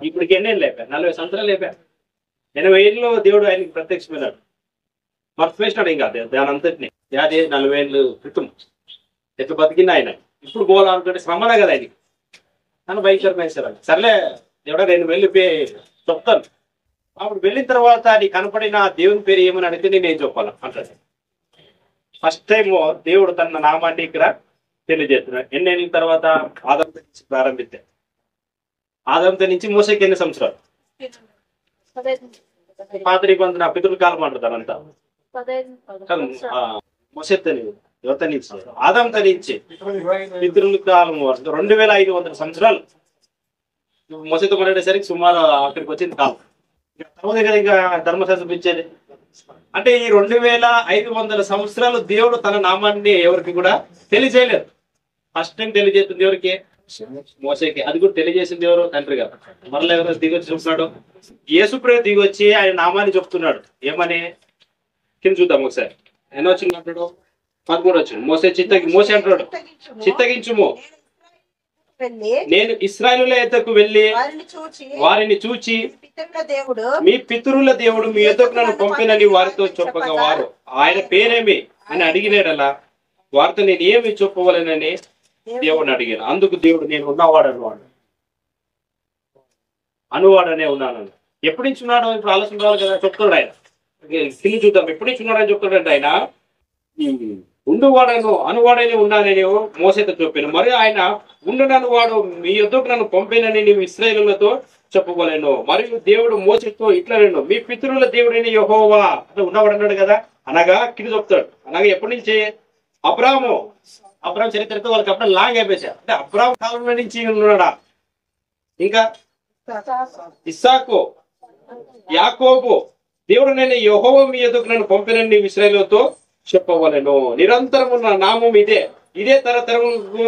ఇప్పటికి ఎన్నేళ్ళు లేపా? 40 సంవత్సరాలు లేపా. 80 ఏళ్ళలో దేవుడు ఆయనకి ప్రత్యక్షమైనాడు. మర్చిపోయినాడు ఇంకా దాని అంతటిని. యాది 40 ఏళ్ళు క్రితం ఎట్లా బతికింది ఆయన. ఇప్పుడు పోవాలనుకుంటే శ్రమనే కదా ఆయనకి. నన్ను భయంకరమైన సర్లే దేవుడా నేను వెళ్ళిపోయి చెప్తాను. అప్పుడు వెళ్ళిన తర్వాత నీ కనపడిన దేవుని పేరు ఏమని అడిగితే నేనేం చెప్పాలా అంటాడు. ఫస్ట్ టైం దేవుడు తన నామాన్ని ఇక్కడ తెలియజేస్తున్నాడు. ఎన్నేళ్ళ తర్వాత ఆదంతో నుంచి ప్రారంభిస్తే ఆదంతో నుంచి మోసేకి ఎన్ని సంవత్సరాలు? పాత నిబంధన పితృల కాలం అంటారు అంతా. మోసే తని ఎవరు తనిచ్చి ఆదాం తనిచ్చి పితృల కాలం 2500 సంవత్సరాలు మోసేతో మాట్లాడేసరికి సుమారు అక్కడికి వచ్చింది కాలం. తర్వాత కదా ఇంకా ధర్మశాస్త్రం ఇచ్చేది. అంటే ఈ 2500 సంవత్సరాలు దేవుడు తన నామాన్ని ఎవరికి కూడా తెలియజేయలేదు. ఫస్ట్ టైం తెలియజేస్తుంది ఎవరికి? మోసేకి. అది కూడా తెలియజేసింది ఎవరు? తండ్రి గారు. మరలా ఎవరు దిగొచ్చి చెప్తున్నాడు? యేసుప్రభు దిగొచ్చి ఆయన నామాన్ని చెప్తున్నాడు. ఏమని కింద చూద్దాం ఒకసారి. ఎన్నో వచ్చింది అంటాడు? 13 వచ్చింది. మోసే అంటున్నాడు, చిత్తగించుము, నేను ఇశ్రాయేలుల యొద్దకు వెళ్ళి వారిని చూచి మీ పితరుల దేవుడు మీ యొద్దకు నన్ను పంపినని వారితో చెప్పగా వారు ఆయన పేరేమి అని అడిగినాడలా వారితో నేను ఏమి చెప్పవలనని దేవుడిని అడిగాను. అందుకు దేవుడు నేను ఉన్నవాడు అనువాడనే ఉన్నాను. ఎప్పటి నుంచి ఉన్నాడు? ఇప్పుడు ఆలోచన రావాలి కదా. చెప్తున్నాడు ఆయన. తిరిగి చూద్దాం. ఎప్పటి నుంచి ఉన్నాడని చెప్తున్నాడు ఆయన. ఉండువాడను అనువాడని ఉన్నానని మోసేతో చెప్పాను. మరి ఆయన ఉండునను వాడు మీ యొద్దకు నన్ను పంపినని నీవు ఇశ్రాయేలులతో చెప్పవలెను. మరియు దేవుడు మోసేతో ఇట్లా నేను మీ పితరుల దేవుడిని యెహోవా అంటే ఉన్నవాడు అన్నాడు కదా. అనగా కింద చెప్తాడు. అనగా ఎప్పటి నుంచి? అబ్రాహం చరిత్రతో వాళ్ళకి అప్పుడు లాంగ్ అయిపోయారు. అంటే అబ్రాహం కాలం నుంచి ఉన్నాడా? ఇంకా ఇస్సాకు, యాకోబు దేవుడు నేను యెహోవా మీ యొద్దకు నన్ను పంపినని నీవు ఇశ్రాయేలులతో చెప్పవలెను. నిరంతరము నా నామం ఇదే తరతరము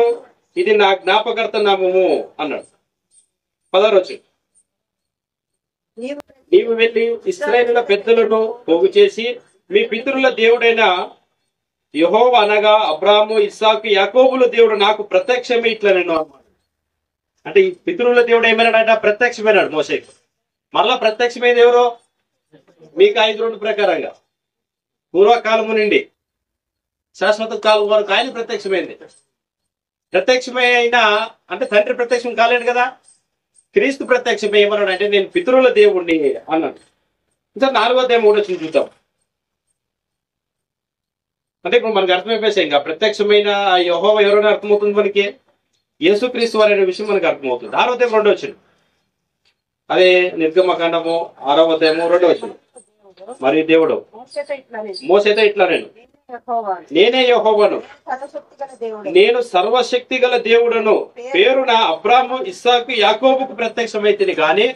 ఇది నా జ్ఞాపకర్త నామము అన్నాడు. 16 వచ్చి నీవు వెళ్ళి ఇశ్రాయేలుల పెద్దలను పోగు చేసి మీ పితరుల దేవుడైన యెహోవా అనగా అబ్రాహాము, ఇస్సాకు, యాకోబుల దేవుడు నాకు ప్రత్యక్షమే ఇట్లా నేను అన్నాడు. అంటే ఈ పితరుల దేవుడు ఏమైనాడంట? ప్రత్యక్షమైనాడు మోసేకు. మరలా ప్రత్యక్షమైంది ఎవరు? మీకు 5:2 ప్రకారంగా పూర్వకాలము నుండి శాశ్వత కాలం వరకు ఆయన ప్రత్యక్షమైంది. ప్రత్యక్షమైన అంటే తండ్రి ప్రత్యక్షం కాలేడు కదా. క్రీస్తు ప్రత్యక్షమే ఏమన్నాడు అంటే నేను పితరుల దేవుణ్ణి అన్నాడు. ఇంకా 4వ అధ్యాయం 3 వచ్చి చూద్దాం. అంటే ఇప్పుడు మనకు అర్థమైపోయాయి. ఇంకా ప్రత్యక్షమైన యెహోవా ఎవరైనా అర్థమవుతుంది మనకి. యేసుక్రీస్తు వారి అనే విషయం మనకు అర్థమవుతుంది. 6వ అధ్యాయం 2 వచ్చింది. అదే నిర్గమకాండము 6వ అధ్యాయము 2 వచ్చింది. మరి దేవుడు మోసేతో ఇట్లా నేనే యెహోవాను, నేను సర్వశక్తి గల దేవుడను పేరున అబ్రాహాము, ఇస్సాకు, యాకోబుకు ప్రత్యక్షమైతిని గాని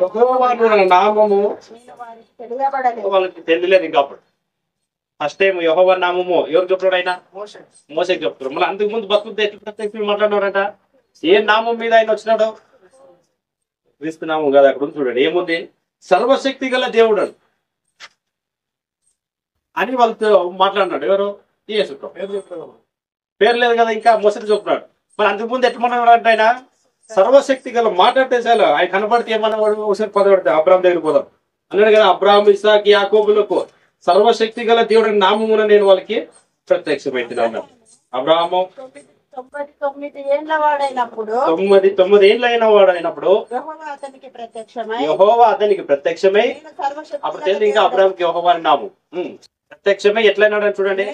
యెహోవా అను నామము వాళ్ళకి తెలియలేదు. ఇంకా అప్పుడు ఫస్ట్ టైం యెహోవా నామము ఎవరు చెప్తాడు? ఆయన మోసేకి చెప్తాడు. మళ్ళీ అంతకు ముందు బతుకుతే ఎట్లా ప్రత్యక్షం మాట్లాడినారంట? ఏ నామం మీద ఆయన వచ్చినాడు? క్రీస్తు నామం కదా. అక్కడ చూడండి ఏముంది? సర్వశక్తి గల దేవుడు అని వాళ్ళతో మాట్లాడినాడు. ఎవరు? యేసు పేరు లేదు కదా. ఇంకా మోసటి చెప్తున్నాడు. మరి అంతకుముందు ఎట్లా మాట్లాడాడు? ఆయన సర్వశక్తి గల మాట్లాడితే చాలు. ఆయన కనపడితే ఏమన్నాడు? ఒకసారి పదపడితే అబ్రాహాం దగ్గర పోదాం అన్నాడు కదా. అబ్రాహాం, ఇస్సాకు, యాకోబులకు సర్వశక్తి గల దేవుడి నామమున నేను వాళ్ళకి ప్రత్యక్షమైంది అన్నాడు. అబ్రాహాము 99 ఏళ్ల వాడైనప్పుడు 9 ఏళ్ళు అయిన వాడైనప్పుడు యెహోవా అతనికి ప్రత్యక్షమై అప్పుడు తెలియదు ఇంకా అబ్రాహాంకి యెహోవా అని నామం ప్రత్యక్షమై ఎట్లయినాడు అని చూడండి.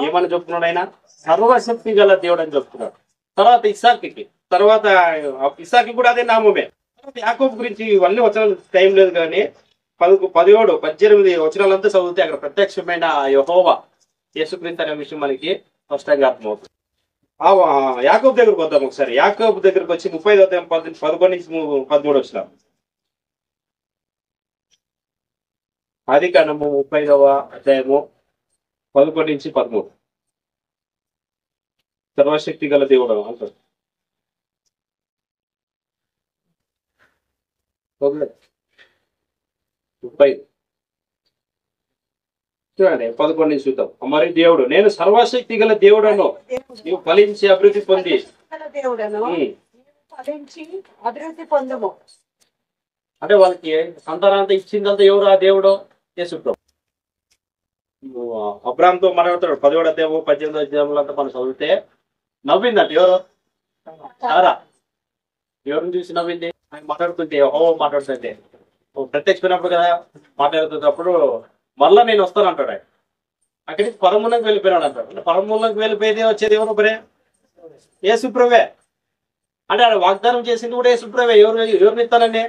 ఏమని చెప్తున్నాడు ఆయన? సర్వశక్తి గల దేవుడు అని చెప్తున్నాడు. తర్వాత ఇస్సాకి కూడా అదే నామమే. యాకోబు గురించి ఇవన్నీ వచ్చిన టైం లేదు కానీ 17, 18 వచనాలంతా చదివితే అక్కడ ప్రత్యక్షమైన యెహోవా యేసుక్రీస్తు అనే విషయం మనకి స్పష్టంగా అర్థమవుతుంది. యాకోబు దగ్గరకు వద్దాం ఒకసారి. యాకోబు దగ్గరకు వచ్చి 35వ అధ్యాయం 11 నుంచి 13 వచ్చినాం. ఆదికాండము 35వ అధ్యాయము 11 నుంచి 13. సర్వశక్తి గల దేవుడు అంటారు. చూడండి 11 నుంచి చూద్దాం. మరి దేవుడు నేను సర్వశక్తి గల దేవుడను నీవు ఫలించి అభివృద్ధి పొంది అంటే వాళ్ళకి సంతానంతా ఇచ్చిందంతా ఎవరు? ఆ దేవుడు యేసుప్రభు. అబ్రాహాంతో మాట్లాడుతాడు 17వ అధ్యాయము 18వ అధ్యాయంలో అంతా మనం చదివితే నవ్విందంట. ఎవరు? సారా. ఎవరిని చూసి నవ్వింది? ఆయన మాట్లాడుతుంటే మాట్లాడుతుంటే ప్రత్యక్షమైనప్పుడు కదా మాట్లాడుతున్నప్పుడు మళ్ళా నేను వస్తాను అంటాడు. ఆయన అక్కడికి పరమూలంకి వెళ్ళిపోయినాడు అంటాడు. అంటే పరమూలంకి వెళ్ళిపోయేది వచ్చేది ఎవరు? బరే యేసుప్రభే. అంటే ఆయన వాగ్దానం చేసింది కూడా యేసుప్రభే. ఎవరిని ఇస్తానండి?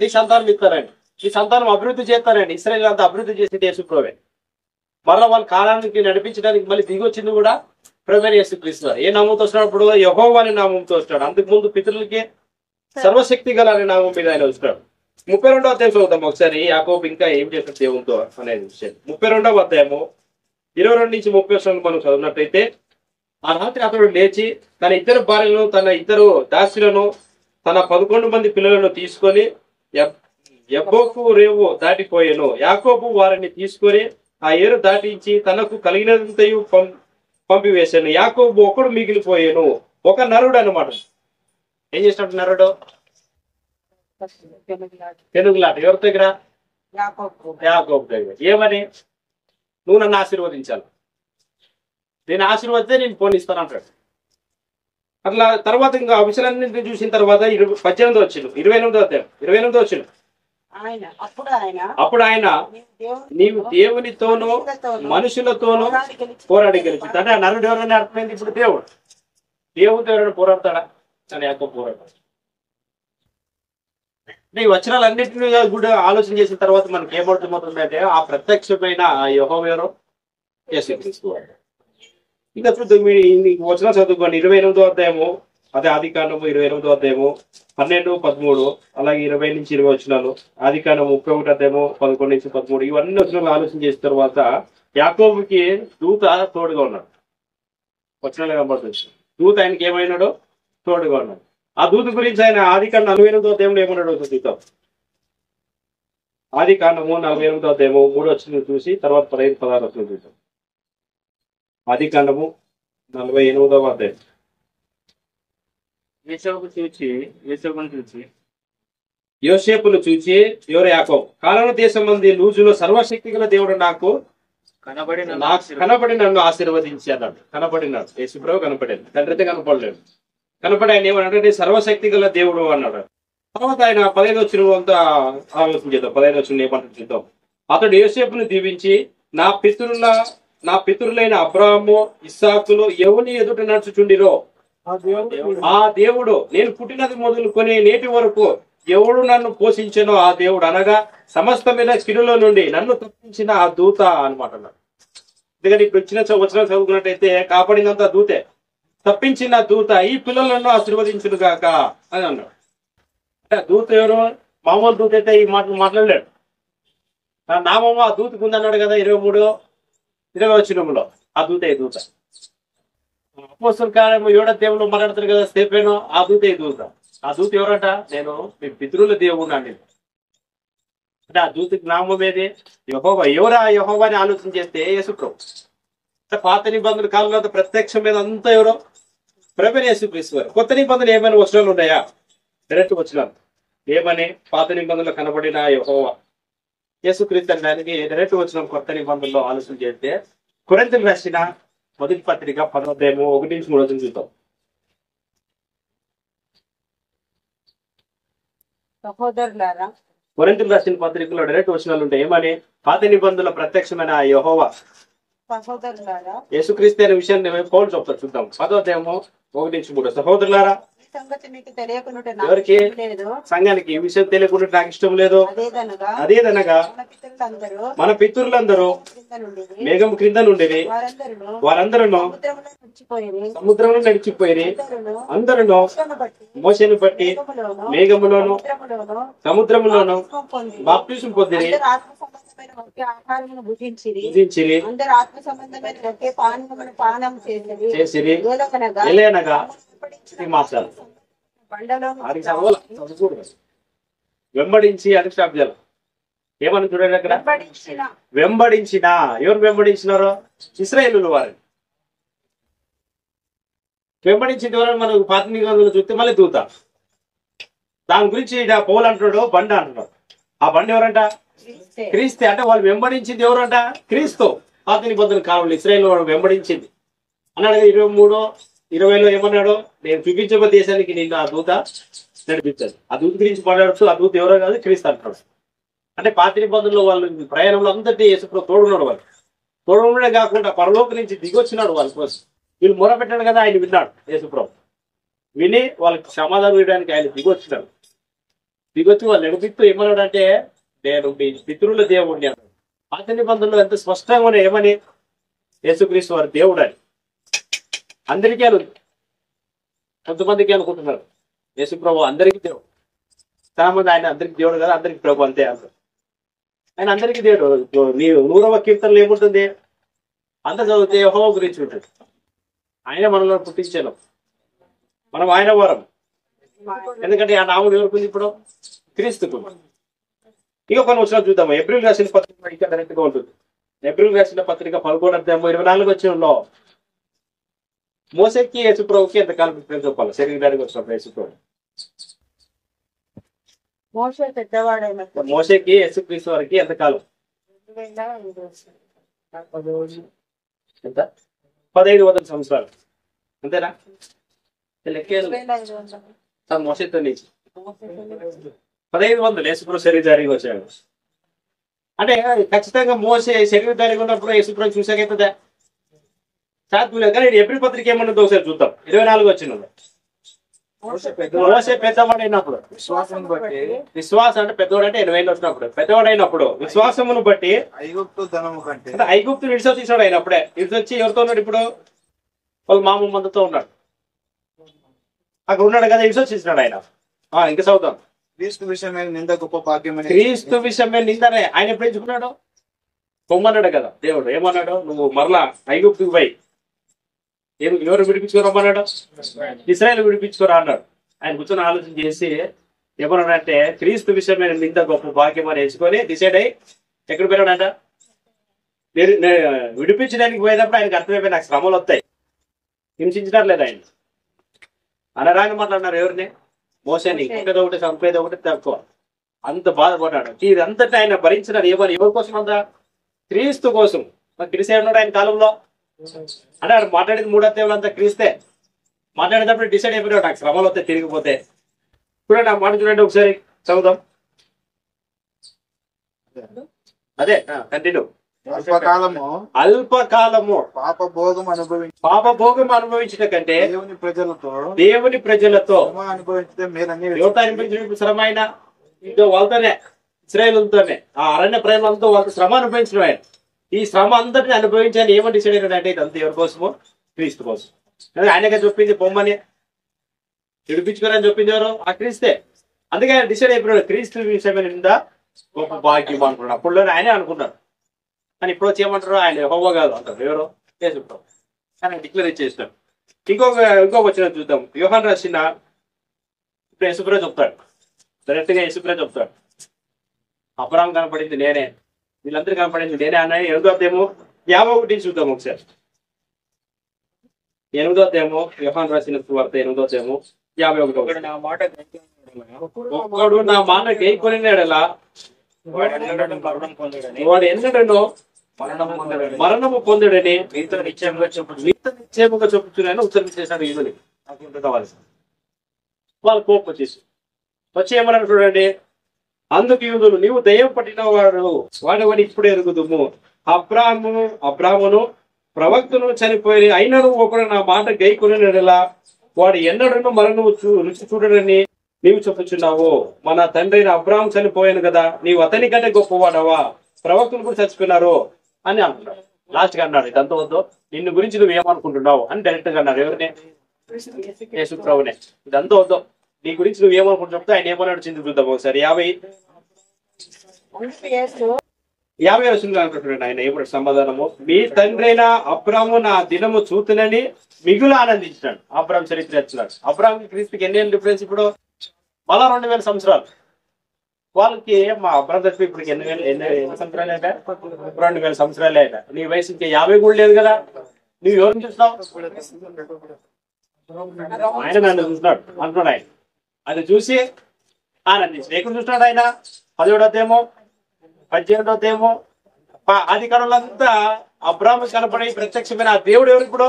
నీ సంతానం ఇస్తారండి, ఈ సంతానం అభివృద్ధి చేస్తారండి. ఇశ్రాయేలు అంతా అభివృద్ధి చేసింది యేసుప్రభే. మరలా వాళ్ళ కాలానికి నడిపించడానికి మళ్ళీ దిగి వచ్చింది కూడా ప్రభువైన యేసుక్రీస్తు. ఏ నామంతో వచ్చినప్పుడు యెహోవా అనే నామంతో వచ్చాడు. అంతకు ముందు పితరులకి సర్వశక్తి గల అనే నామం మీద ఆయన వచ్చాడు. 32వ అధ్యాయం చదువుతాం ఒకసారి. యాకోబు ఇంకా ఏం చేస్తాడు దేవునితో అనేది విషయం. 32వ అధ్యాయము 22 నుంచి 30 వర్షాలు మనం చదివినట్టయితే, ఆ రాత్రి అతడు లేచి తన ఇద్దరు భార్యలను, తన ఇద్దరు దాసులను, తన 11 మంది పిల్లలను తీసుకొని యబ్బోకు రేవు దాటిపోయాను. యాకోబు వారిని తీసుకొని ఆ ఏరు దాటించి తనకు కలిగినంతయు పంపివేశాను. యాకోబు ఒకడు మిగిలిపోయాను. ఒక నరుడు అనమాట. ఏం చేసినట్టు నరుడు? తెలుగులాట. ఎవరి దగ్గర? యాకోబు దగ్గర. ఏమని? నువ్వు నన్ను ఆశీర్వదించాలి, నేను ఆశీర్వదిస్తే నేను పోనిస్తాను అంటాడు. అట్లా తర్వాత ఇంకా అంశాలన్నింటినీ చూసిన తర్వాత 18వ వచ్చిండు, 28వ వచ్చిండు. అప్పుడు ఆయన నీవు దేవునితోనూ మనుషులతోనూ పోరాడి గెలిచి. అంటే ఆ నరుడు ఎవరైనా అర్థమైంది. ఇప్పుడు దేవుడితో ఎవరైనా పోరాడతాడా? అని యాకోబు పోరాడతాడు. ఈ వచనాలన్నింటినీ కూడా ఆలోచన చేసిన తర్వాత మనకి ఏమర్థమవుతుందంటే ఆ ప్రత్యక్షమైన యెహోవా ఎవరో యేసుక్రీస్తు. ఇంకా వచనం చదువుకోండి. 28వ అధ్యాయము, అదే ఆది కాండము 28వ అధ్యాయము 12, 13, అలాగే 20 నుంచి 20 వచనాలు. ఆది కాండము 31 అధ్యాయము 11 నుంచి 13. ఇవన్నీ వచనాలు ఆలోచన చేసిన తర్వాత యాకోబుకి దూత తోడుగా ఉన్నాడు. వచనాలు కనబడుతుంది. దూత ఆయనకి ఏమైనాడో తోడుగా ఉన్నాడు. ఆ దూత గురించి ఆయన ఆది కాండం 48వ అధ్యాయంలో ఏమన్నాడు చూద్దాం. ఆది కాండము 48వ అధ్యాయము 3 వచనం చూసి తర్వాత 15, 16 వచనం చూద్దాం. ఆది కాండము 48వ అధ్యాయం. యోసేపును చూచి ఎవరు? యాకోబు. కానాను దేశం మంది లూజులో సర్వశక్తి గల దేవుడు నాకు కనబడి నన్ను ఆశీర్వదించి అన్నాడు. కనబడినాడు. యేసుప్రభు కనపడాడు. తండ్రితో కనపడలేడు. కనపడి ఆయన ఏమన్నాడంటే సర్వశక్తి గల దేవుడు అన్నాడు. తర్వాత ఆయన 15వ వచనం అంతా ఆలోచన చేద్దాం. 15వ వచనం ఏమంటాడు చూద్దాం. అతడు యోసేపును దీవించి నా పితరులైన అబ్రాహాము, ఇస్సాకులు ఎవని ఎదుట నడుచుచుండిరో ఆ దేవుడు నేను పుట్టినది మొదలుకొని నేటి వరకు ఎవడు నన్ను పోషించనో ఆ దేవుడు, అనగా సమస్తమైన కిరుల నుండి నన్ను తప్పించిన ఆ దూత అనమాట. ఎందుకంటే ఇప్పుడు వచ్చిన వచనం చదువుకున్నట్టయితే కాపాడినంత దూతే, తప్పించిన దూత ఈ పిల్లలను ఆశీర్వదించును గాక అని అన్నాడు. అంటే దూత ఎవరు? మామూలు దూత అయితే ఈ మాటలు మాట్లాడలేడు. నామము ఆ దూతకు ఉందన్నాడు కదా 23, 20 వచనంలో. ఆ దూత ఈ దూత. అపోస్తలుల కార్యము 7వ అధ్యాయంలో మాట్లాడతారు కదా స్టెఫెను. ఆ దూత ఈ దూత. ఆ దూత ఎవరట? నేను మీ పితరుల దేవుడు అండి. అంటే ఆ దూతకి నామం ఏది? యెహోవా. ఎవరా యెహోవా అని ఆలోచన చేస్తే యేసుప్రభు. పాత నిబంధన కాలంలో ప్రత్యక్షం మీద అంతా ఎవరో? ప్రభువైన యేసుక్రీస్తు వారు. కొత్త నిబంధన ఏమైనా వచనాలు ఉన్నాయా? డైరెక్ట్ వచనాలు ఏమని? పాత నిబంధనలో కనబడిన యెహోవా యేసుక్రీస్తు అని దానికి డైరెక్ట్ వచనం కొత్త నిబంధనలో ఆలోచన చేస్తే కొరింథీయులకు రాసిన మొదటి పత్రిక 10వ అధ్యాయము 1 నుంచి 3 వచనం చూద్దాం. సహోదరులారా, కొరింథీయులకు రాసిన పత్రికలో డైరెక్ట్ వచనాలు ఉంటాయి. ఏమని? పాత నిబంధనలో ప్రత్యక్షమైన యెహోవా సహోదరులారా, యేసుక్రీస్తు అనే విషయాన్ని పౌలు చెప్తారు చూద్దాం. 10వ అధ్యాయము 1 నుంచి 3. సహోదరులారా, ఈ సంగతి మీకు తెలియకుండా ఎవరికి? లేదు. సంఘానికి ఈ విషయం తెలియకుండా నాకు ఇష్టం లేదు. అదేదనగా మన పితరులందరూ మేఘం క్రింద నుండి వారందరూ సముద్రంలో నడిచిపోయి అందరూ మోషేను బట్టి మేఘములోను సముద్రములోను బాప్తిసం పొందిరి, భుజించిరి, ఆత్మ సంబంధమైన పానం చేసిరి. ఎలాగనగా మాట్లాడు వెంబడించి అనుష్ఠాప్యాలు ఏమని చూడండి అక్కడ. వెంబడించిన. ఎవరు వెంబడించినారో? ఇశ్రాయేలుల వారిని వెంబడించిన ఎవరని మనకు పాత నిబంధనలు చూస్తే మళ్ళీ దూత. దాని గురించి పౌలు అంటున్నాడు బండ అంటున్నాడు. ఆ బండ ఎవరంట? క్రీస్తే. అంటే వాళ్ళు వెంబడించింది ఎవరంట? క్రీస్తు. పాత నిబంధన కాలంలో ఇశ్రాయేలు వాడు వెంబడించింది అన్నాడు. 23, 20లో ఏమన్నాడు? నేను చూపించబోయే దేశానికి నిన్ను ఆ దూత నడిపించాడు. ఆ దూత గురించి మాట్లాడుతూ ఆ దూత ఎవరో కాదు క్రీస్తు అంటున్నాడు. అంటే పాత నిబంధనలో వాళ్ళు ప్రయాణంలో అందరినీ యేసుప్రభు తోడున్నాడు. వాళ్ళు తోడుండే కాకుండా పరలోక నుంచి దిగొచ్చినాడు వాళ్ళ కోసం. వీళ్ళు మొరపెట్టాడు కదా, ఆయన విన్నాడు. యేసుప్రభు విని వాళ్ళకి సమాధానం ఇవ్వడానికి ఆయన దిగొచ్చినాడు. దిగొచ్చి వాళ్ళు నడిపిస్తూ ఏమన్నాడు అంటే నేను మీ పితరుల దేవుడిని అన్నాడు. పాత నిబంధనలో ఎంత స్పష్టంగా ఉన్నాయి ఏమని? యేసుక్రీస్తు వారి దేవుడు అని అందరికీ అని. కొంతమందికి అనుకుంటున్నారు యేసు ప్రభు అందరికీ దేవుడు. చాలా మంది ఆయన అందరికి దేవుడు కదా, అందరికి ప్రభు అంతే అంటారు. ఆయన అందరికీ దేవుడు. నీ 100వ కీర్తనలు ఏముంటుంది? అంత చదివితే యెహోవా గురించి ఉంటుంది. ఆయన మనలో పుట్టించాను, మనం ఆయన వారం. ఎందుకంటే ఆ నామం ఎవరికి ఇప్పుడు? క్రీస్తుకు. ఇక కొన్ని వచ్చిన చూద్దాము. ఏప్రిల్ రాసిన పత్రిక ఇంకా డైరెక్ట్ గా ఉంటుంది. ఏప్రిల్ రాసిన పత్రిక 11:24 వచ్చినలో మోసేకి యేసుప్రభుకి ఎంతకాలం డిఫరెన్స్ చెప్పాలి? శరీరానికి వచ్చినప్పుడు యేసుప్రభు మోషే పెద్దవాడైనప్పుడు మోసేకి యేసుక్రీస్తు వారికి ఎంతకాలం? 2005 ఎంత? 1500 సంవత్సరాలు అంతేనా? లెక్కేది 2500 మోసేతో నుంచి 1500 యేసుప్రభు శరీరానికి వచ్చాడు. అంటే ఖచ్చితంగా మోసే శరీరధారిగా ఉన్నప్పుడు యేసుప్రభు చూసాకైతుందా? సాధ్యం లేదు. కానీ ఏప్రిల్ పత్రిక ఏమన్నదో ఒకసారి చూద్దాం. 24 వచ్చినది. మోసే పెద్దవాడు అయినప్పుడు విశ్వాసం బట్టి విశ్వాసం అంటే పెద్దవాడు అంటే 80 వచ్చినప్పుడు పెద్దవాడు అయినప్పుడు విశ్వాసమును బట్టి ఐగుప్తు ధనము కంటే అంటే ఐగుప్తు విడిసొచ్చేసాడు. అయినప్పుడే విడిసొచ్చి ఎవరితో ఉన్నాడు? ఇప్పుడు వాళ్ళ మామ మందతో ఉన్నాడు. అక్కడ ఉన్నాడు కదా, విడిసొచ్చేసినాడు ఆయన. ఇంకా చదువుతాం. క్రీస్తు విషయమే నింద గొప్ప భాగ్యం. క్రీస్తు విషయమే నిందనే ఆయన ఎప్పుడు ఎంచుకున్నాడు? పొమ్మన్నాడు కదా దేవుడు. ఏమన్నాడు? నువ్వు మరలా ఐగుప్తుకు పోయి ఎవరు విడిపించుకోరమ్మన్నాడు? ఇశ్రాయేలు విడిపించుకోరా అన్నాడు. ఆయన కూర్చొని ఆలోచన చేసి ఏమన్నాడంటే క్రీస్తు విషయమే నింద గొప్ప భాగ్యం అని ఎంచుకొని డిసైడ్ అయ్యి ఎక్కడ పోయినాడంట? విడిపించడానికి పోయేటప్పుడు ఆయనకు అర్థమైపోయి నాకు శ్రమలు వస్తాయి, హింసించినారు లేదు ఆయన అనరాని మాట్లాడినారు. ఎవరిని? మోసేని. ఇంకేదో ఒకటి చంపేది ఒకటి తక్కువ. అంత బాధపడ్డాడు. ఇదంతటి ఆయన భరించినాడు. ఎవరి కోసం అంతా? క్రీస్తు కోసం. క్రీస్తే ఉన్నాడు ఆయన కాలంలో. అంటే ఆయన మాట్లాడేది 3 అధ్యాయులు అంతా క్రీస్తే. మాట్లాడేటప్పుడు డిసైడ్ అయిపోయాడు నాకు శ్రమలు వస్తే తిరిగిపోతే. చూడండి ఆ మాట చూడండి ఒకసారి చదువుదాం. అదే కంటిన్యూ. అల్పకాలము పాపభోగం అనుభవించిన కంటే దేవుని ప్రజలతో యువత అనిపించిన శ్రమ అయినా ఇదో వాళ్ళతోనే ఇశ్రాయేలుతోనే ఆ అరణ్య ప్రయాణంతో వాళ్ళకి శ్రమ అనుభవించడం ఆయన. ఈ శ్రమ అందరినీ అనుభవించాలని ఏమని డిసైడ్ అయినాడంటే ఇదంతా ఎవరి కోసమో? క్రీస్తు కోసం. ఆయనగా చెప్పింది పొమ్మని విడిపించుకోరని చెప్పింది ఎవరు? ఆ క్రీస్తే. అందుకే ఆయన డిసైడ్ అయిపోయాడు క్రీస్తు విషయమైన నింద గొప్ప భాగ్యం అనుకున్నాడు. అప్పుడు ఆయనే అనుకున్నాడు. కానీ ఇప్పుడు వచ్చి ఏమంటారు? ఆయన యెహోవా కాదు అంటారు. ఎవరు? యేసు ప్రభు. ఆయన డిక్లేర్ చేసినాడు. ఇంకొక వచ్చిన చూద్దాం. యోహాను రాసిన ఇప్పుడు యేసుప్రభు చెప్తాడు. డైరెక్ట్ గా యేసుప్రభు చెప్తాడు అబ్రాహాము కనపడింది నేనే, వీళ్ళందరూ కనపడింది నేనే అన్న. 8వ అధ్యాయము 51 చూద్దాం ఒకసారి. 8వ అధ్యాయము యోహాను రాసిన సువార్త 8వ అధ్యాయము 51. ఒక్కడు నా మాట గైకొనినాడలా వాడు ఎన్నడనో మరణము పొందడని మీతో నిశ్చయముగా చెప్పుచున్నాను ఉత్తరం చేశాడు యూదుని. నాకు ఇంత కావాలి. వాళ్ళు కోపం వచ్చేసి వచ్చి ఏమన్నారు చూడండి. అందుకు యూదులు నీవు దయ్యం పట్టిన వాడవని ఇప్పుడే ఎరుగుదుము. అబ్రామును ప్రవక్తను చనిపోయి అయినను ఒకడు నా మాట గైకొనినడలా వాడు ఎన్నడను మరణము రుచి చూడడని నీవు చెప్పుచున్నావు. మన తండ్రి అయిన అబ్రాహాము చనిపోయాను కదా, నీవు అతని కంటే గొప్పవాడవా? ప్రవక్తలు కూడా చచ్చిపోయినారు అని అంటున్నాడు. లాస్ట్ గా అన్నాడు ఇదంతా వద్దు, నిన్ను గురించి నువ్వు ఏమనుకుంటున్నావు అని డైరెక్ట్ గా అన్నాడు. ఎవరిని? యేసు ప్రభునే. ఇదంతా వద్దు, నీ గురించి నువ్వు ఏమనుకుంటు చెప్తే ఆయన ఏమన్నాడు చింత చూద్దాం ఒకసారి. 50 వస్తుంది అనుకుంటున్నాడు ఆయన. ఏమన్నాడు సమాధానము? మీ తండ్రి అయిన అబ్రాహాము నా దినము చూతునని మిగులు ఆనందించినాడు. అబ్రాహాం చరిత్ర వచ్చినాడు. అబ్రాహాంకి క్రీస్తుకి ఎన్ని డిఫరెన్స్? ఇప్పుడు మళ్ళా 2000 సంవత్సరాలు. వాళ్ళకి మా అబ్రాహాం చచ్చిపో ఇప్పటికి ఎన్ని సంవత్సరాలు అయినా? 2000 సంవత్సరాలే అయినా. నీ వయసు ఇంకా 50 కూడా లేదు కదా. నువ్వు ఎవరిని చూస్తున్నావు? ఆయన నన్ను చూస్తున్నాడు అంటున్నాడు ఆయన. అది చూసి ఆనందించి ఎక్కడ చూస్తున్నాడు ఆయన? 17వ అధ్యాయము 18వ అధ్యాయము అధికారులు అంతా అబ్రాహాము కనపడి ప్రత్యక్షమైన ఆ దేవుడు ఎవరు? ఇప్పుడు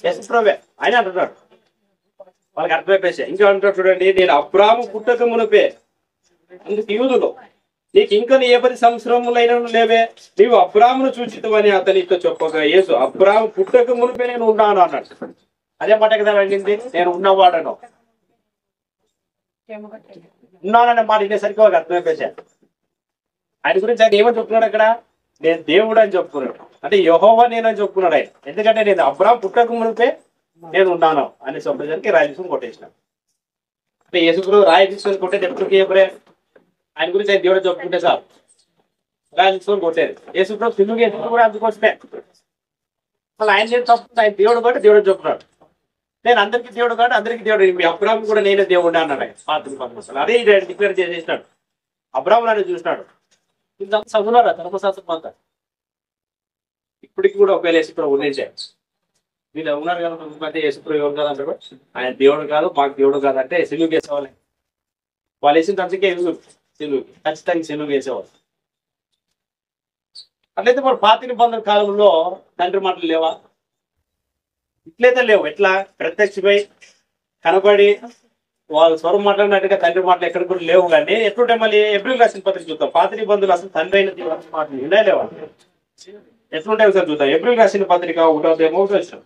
యేసు ప్రభువే. ఆయన అంటున్నాడు. వాళ్ళకి అర్థమైపోయి ఇంకా అంటాడు చూడండి. నేను అబ్రాహాము పుట్టక మునిపే అందుకు యూదులు నీకు ఇంకా 10 సంవత్సరములైన లేవే, నీవు అబ్రాహామును చూచితవని అతనితో చెప్పగా యేసు అబ్రాహాము పుట్టక మునిపే నేను ఉన్నాను అన్నాడు. అదే మాట కదా అడిగింది. నేను ఉన్నవాడను ఉన్నాననే మాట ఇదే సరికి వాళ్ళకి అర్థమైపోయా. ఆయన గురించి ఆయన ఏమని చెప్తున్నాడు అక్కడ? నేను దేవుడు అని చెప్పుకున్నాడు. అంటే యెహోవా నేనని చెప్పుకున్నాడు ఆయన. ఎందుకంటే నేను అబ్రాహాం పుట్టక మునిపే నేను ఉన్నాను అని చెప్పేసరికి రాయి తీసుకొని కొట్టేసిన. అంటే యేసుప్రభు రాయి తీసుకొని కొట్టేది ఎప్పటికీ ఆయన గురించి ఆయన దేవుడు చెప్పుకుంటే సార్ రాయి తీసుకొని కొట్టేది. యేసుప్రభు సిలువకి యేసుప్రభు కూడా అందుకోసమే. మళ్ళీ ఆయన నేను తప్పు ఆయన దేవుడు కాబట్టి దేవుడు చెప్పుకున్నాడు. నేను అందరికీ దేవుడు కాబట్టి అందరికీ దేవుడు. మీ అబ్రాహాం కూడా నేనే దేవుడు అన్నాడు ఆయన పాత్ర. అదే డిక్లేర్ చేసేసినాడు. అబ్రాహాం నన్ను చూసినాడు. ఇంత చదువున్నారా ధర్మశాస్త్రం అంతా? ఇప్పటికి కూడా ఒకవేళ యేసుప్రభు ఉండేసే వీళ్ళు ఉన్నారు కదా మధ్య యేసుప్రభు ఎవరు కాదు అంటారు. ఆయన దేవుడు కాదు మాకు దేవుడు కాదు అంటే సిలువుకి వేసేవాళ్ళే. వాళ్ళు వేసిన తండ్రికి సిలువుకి ఖచ్చితంగా సిలువుకి వేసేవాళ్ళు. అట్లయితే మరి పాత నిబంధన కాలంలో తండ్రి మాటలు లేవా? ఇట్లయితే లేవు. ఎట్లా ప్రత్యక్షమై కనబడి వాళ్ళు స్వరం మాట్లాడినట్టుగా తండ్రి మాటలు ఎక్కడ కూడా లేవు. కానీ ఎట్లుంటే మళ్ళీ ఏప్రిల్ రాసిన పత్రిక చూద్దాం. పాత నిబంధనలు అసలు తండ్రి అయిన దేవుని మాటలు వినే లేవా? ఎట్లుంటాయి ఒకసారి చూద్దాం. ఏప్రిల్ రాసిన పత్రిక 1వ వచ్చిన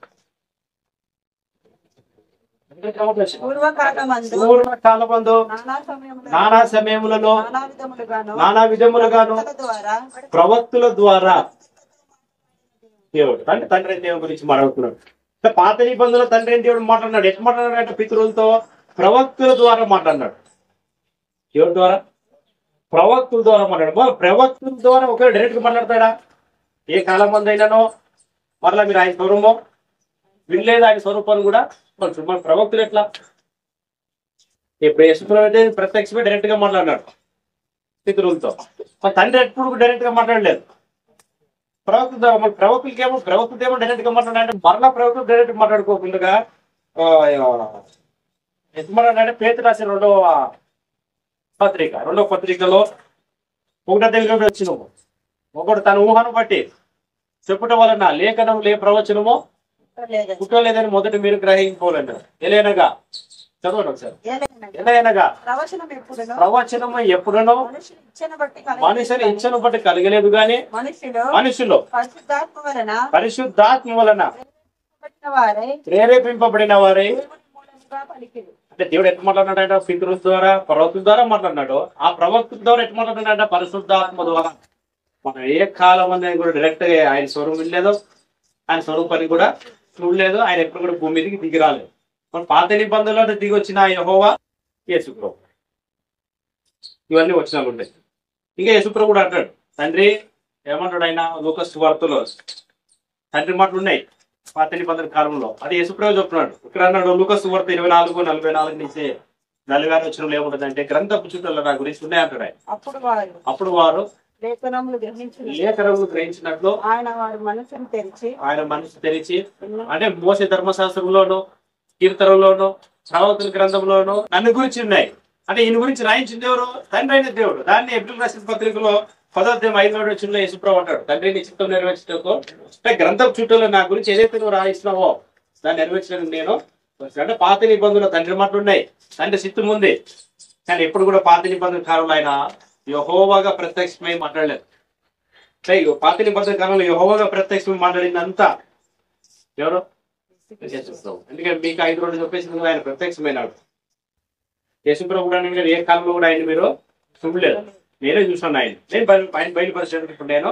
పూర్వకాలమందు నానా సమయములలో నానా విధములుగాను ప్రవక్తుల ద్వారా దేవుడు తండ్రి దేవుని గురించి మాట్లాడుతున్నాడు. పాత నిబంధనలో తండ్రి దేవుడు మాట్లాడినాడు. ఎట్లా మాట్లాడినాడు అంటే పితరులతో ప్రవక్తుల ద్వారా మాట్లాడినాడు. ఎవరి ద్వారా? ప్రవక్తుల ద్వారా మాట్లాడు. ప్రవక్తుల ద్వారా ఒకవేళ డైరెక్ట్ గా మాట్లాడతాడా? ఏ కాలం మంది అయినానో మరలా మీరు ఆయన స్వరూపం వినలేదు, ఆయన స్వరూపాన్ని కూడా మన ప్రవక్తులు ఎట్లా? ఇప్పుడు యేసుప్రభు అయితే ప్రత్యక్షమే డైరెక్ట్ గా మాట్లాడినాడు పితరులతో. తండ్రి ఎప్పుడు డైరెక్ట్ గా మాట్లాడలేదు. ప్రవక్తులకేమో డైరెక్ట్ గా మాట్లాడాలంటే మరలా ప్రవక్తులు డైరెక్ట్ మాట్లాడుకోకుండా ఎత్తుమాడంటే పేతురు రాసిన 2వ పత్రికలో 1వ వచ్చినము ఒకడు తన ఊహను బట్టి చెప్పుట వలన లేఖనం ప్రవచనము పుట్టలేదని మొదట మీరు గ్రహించుకోవాలంటారు. ఎలానగా చదవండి ఒకసారి. ఎలానగా ప్రవచనము ఎప్పుడునో మనుషుని ఇచ్చను బట్టి కలగలేదు గాని మనుషులు పరిశుద్ధాత్మ వలన ప్రేరేపింపబడిన వారే. అంటే దేవుడు ఎట్లా మాట్లాడినాడంట? పితరుల ద్వారా ప్రవక్తుల ద్వారా మాట్లాడినాడు. ఆ ప్రవక్తుల ద్వారా ఎట్లా మాట్లాడినాడంట? పరిశుద్ధాత్మ ద్వారా. మనం ఏ కాలం అనేది కూడా డైరెక్ట్ గా ఆయన స్వరూపం వినలేదు, ఆయన స్వరూపాన్ని కూడా చూడలేదు. ఆయన ఎప్పుడు కూడా భూమి మీదకి దిగి రాలేదు. మన పాత నిబంధనలో దిగి వచ్చిన యెహోవా యేసుప్రభు ఇవన్నీ వచ్చినాలు ఉంటాయి. ఇంకా యేసుప్రభు కూడా అంటాడు తండ్రి ఏమంటాడు ఆయన లూకాసు వార్తలో తండ్రి మాటలు ఉన్నాయి పాత నిబంధన కాలంలో. అది యేసుప్రభు చెప్తున్నాడు. ఇక్కడ అన్నాడు లూకాసు వార్త 24:44 నుంచి 46 వచనంలో ఏముంటదంటే గ్రంథపు చుట్టూ నా గురించి ఉన్నాయి అంటాడు ఆయన. అప్పుడు వారు లేఖనములు గ్రహించినట్లు ఆయన మనసు తెరిచి అంటే మోసే ధర్మశాస్త్రంలోను కీర్తనలోను ప్రవక్తల గ్రంథంలోను నన్ను గురించి ఉన్నాయి. అంటే ఈయన గురించి రాయించింది ఎవరు? తండ్రి అయిన దేవుడు. దాన్ని ఏప్రిల్ రాసిన పత్రికలో 10వ వచనంలో యేసుప్రభు అంటాడు తండ్రి నీ చిత్తం నెరవేర్చటకు అంటే గ్రంథం చుట్టూలో నా గురించి ఏదైతే నువ్వు రాయిస్తున్నావో దాన్ని నెరవేర్చడానికి నేను అంటే పాత నిబంధనలు తండ్రి మాటలు ఉన్నాయి, తండ్రి చిత్తం ఉంది. కానీ ఎప్పుడు కూడా పాత నిబంధన కాలంలో ఆయన యెహోవాగా ప్రత్యక్షమై మాట్లాడలేదు. పాత నిబంధన కాలంలో యెహోవాగా ప్రత్యక్షమై మాట్లాడిందంతా ఎవరు? ఎందుకంటే మీకు 5 రోజులు చెప్పేసి ఆయన ప్రత్యక్షమైనాడు. యేసుప్రభు కూడా ఏ కాలంలో కూడా ఆయన మీరు చూడలేదు. నేనే చూసాను ఆయన. నేను ఆయన బయలుపరిచేటప్పుడు ఇప్పుడు నేను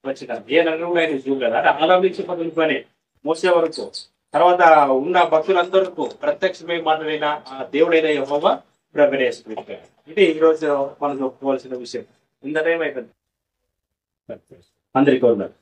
వచ్చినాను. ఏ నన్ను కూడా ఆయన చూడలేదు. అంటే ఆరంభించే పని మోసే వరకు తర్వాత ఉన్న భక్తులందరికీ ప్రత్యక్షమై మాట్లాడిన ఆ దేవుడైన యెహోవా ప్రభువైన యేసుక్రీస్తు. ఇది ఈ రోజు మనం చెప్పుకోవాల్సిన విషయం. ఇంత టైం అయిపోయింది. అందరికీ ఉన్నారు.